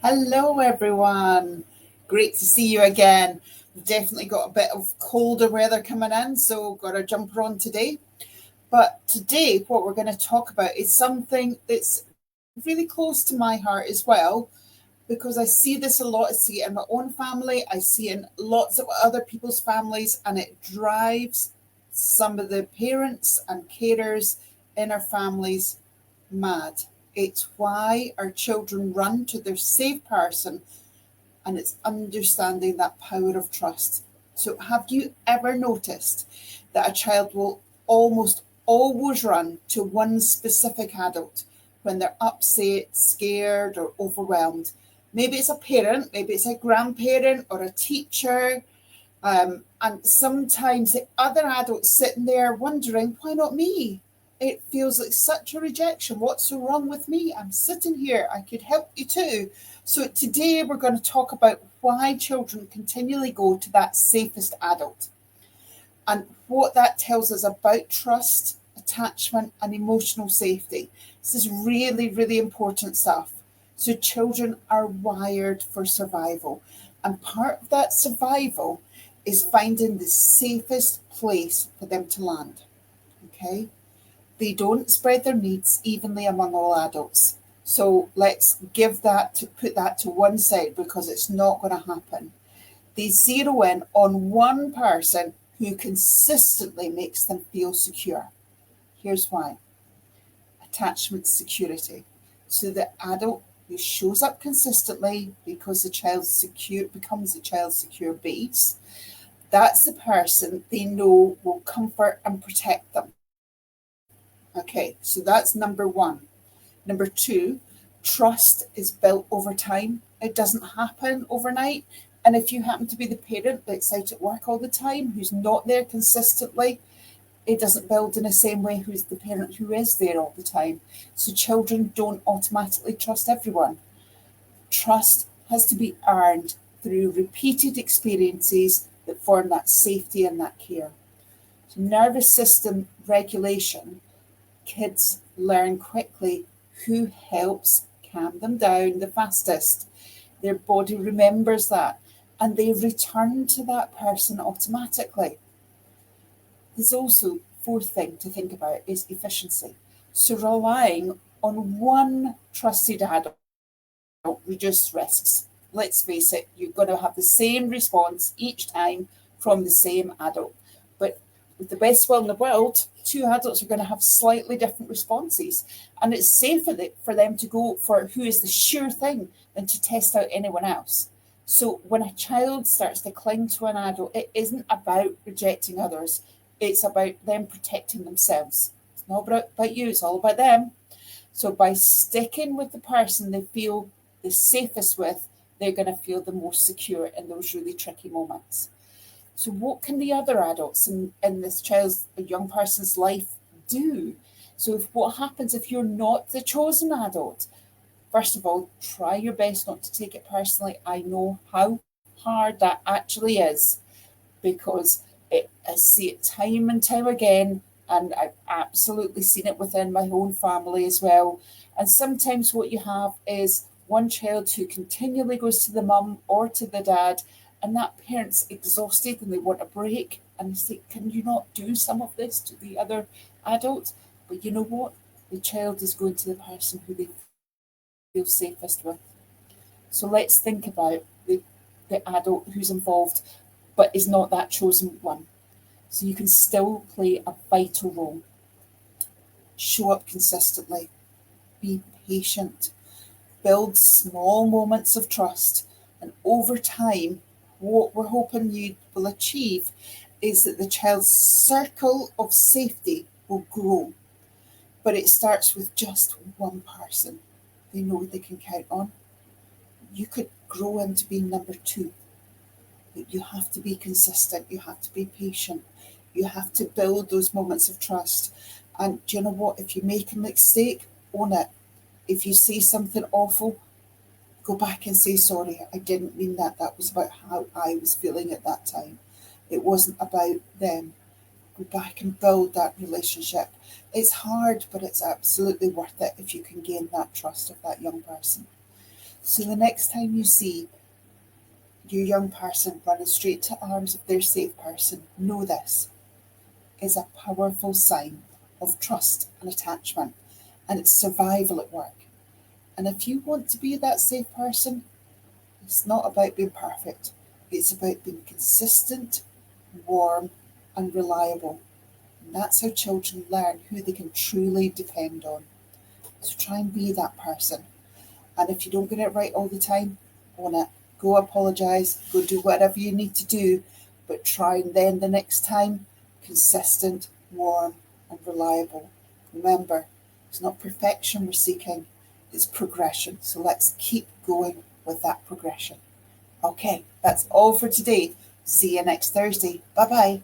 Hello, everyone. Great to see you again. We've definitely got a bit of colder weather coming in, so got a jumper on today. But today, what we're going to talk about is something that's really close to my heart as well, because I see this a lot. I see it in my own family, I see it in lots of other people's families, and it drives some of the parents and carers in our families mad. It's why our children run to their safe person, and it's understanding that power of trust. So, have you ever noticed that a child will almost always run to one specific adult when they're upset, scared, or overwhelmed? Maybe it's a parent, maybe it's a grandparent or a teacher. And sometimes the other adults sitting there wondering, why not me? It feels like such a rejection. What's so wrong with me? I'm sitting here. I could help you too. So today we're going to talk about why children continually go to that safest adult and what that tells us about trust, attachment, and emotional safety. This is really, really important stuff. So children are wired for survival, and part of that survival is finding the safest place for them to land. Okay? They don't spread their needs evenly among all adults. So let's put that to one side because it's not going to happen. They zero in on one person who consistently makes them feel secure. Here's why: attachment security. So the adult who shows up consistently because the child's secure becomes the child's secure base. That's the person they know will comfort and protect them. Okay, so that's number one. Number two, trust is built over time. It doesn't happen overnight. And if you happen to be the parent that's out at work all the time, who's not there consistently, it doesn't build in the same way who's the parent who is there all the time. So children don't automatically trust everyone. Trust has to be earned through repeated experiences that form that safety and that care. So nervous system regulation, kids learn quickly who helps calm them down the fastest. Their body remembers that and they return to that person automatically. There's also fourth thing to think about is efficiency. So relying on one trusted adult reduces risks. Let's face it, you're going to have the same response each time from the same adult. But with the best will in the world, two adults are going to have slightly different responses. And it's safer for them to go for who is the sure thing than to test out anyone else. So when a child starts to cling to an adult, it isn't about rejecting others. It's about them protecting themselves. It's not about you, it's all about them. So by sticking with the person they feel the safest with, they're going to feel the most secure in those really tricky moments. So what can the other adults in this child's, a young person's life do? So what happens if you're not the chosen adult? First of all, try your best not to take it personally. I know how hard that actually is because I see it time and time again, and I've absolutely seen it within my own family as well. And sometimes what you have is one child who continually goes to the mum or to the dad, and that parent's exhausted and they want a break, and they say, can you not do some of this to the other adult? But you know what? The child is going to the person who they feel safest with. So let's think about the adult who's involved but is not that chosen one. So you can still play a vital role. Show up consistently, be patient, build small moments of trust, and over time, what we're hoping you will achieve is that the child's circle of safety will grow. But it starts with just one person they know they can count on. You could grow into being number two. But you have to be consistent, you have to be patient, you have to build those moments of trust. And do you know what? If you make a mistake, own it. If you say something awful, go back and say, sorry, I didn't mean that. That was about how I was feeling at that time. It wasn't about them. Go back and build that relationship. It's hard, but it's absolutely worth it if you can gain that trust of that young person. So the next time you see your young person running straight to arms of their safe person, know this is a powerful sign of trust and attachment, and it's survival at work. And if you want to be that safe person, it's not about being perfect. It's about being consistent, warm, and reliable. And that's how children learn who they can truly depend on. So try and be that person. And if you don't get it right all the time, own it. Go apologise, go do whatever you need to do, but try and then the next time, consistent, warm, and reliable. Remember, it's not perfection we're seeking, it's progression. So let's keep going with that progression. Okay, that's all for today. See you next Thursday. Bye-bye.